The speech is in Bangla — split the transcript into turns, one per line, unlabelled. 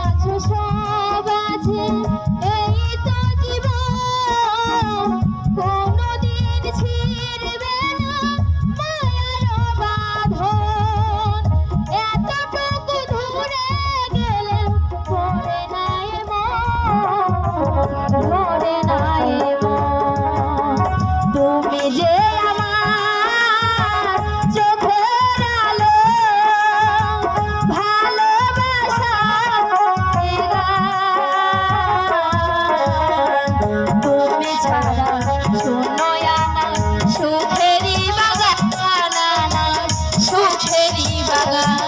আছো সব আছে এই তো জীবন কোনদিন ছিড়বে না মায়ার বাঁধন এতটুকু দূরে গেলে ধরে নাই মন ধরে নাই মন তুমি যে সুখেরি বাগান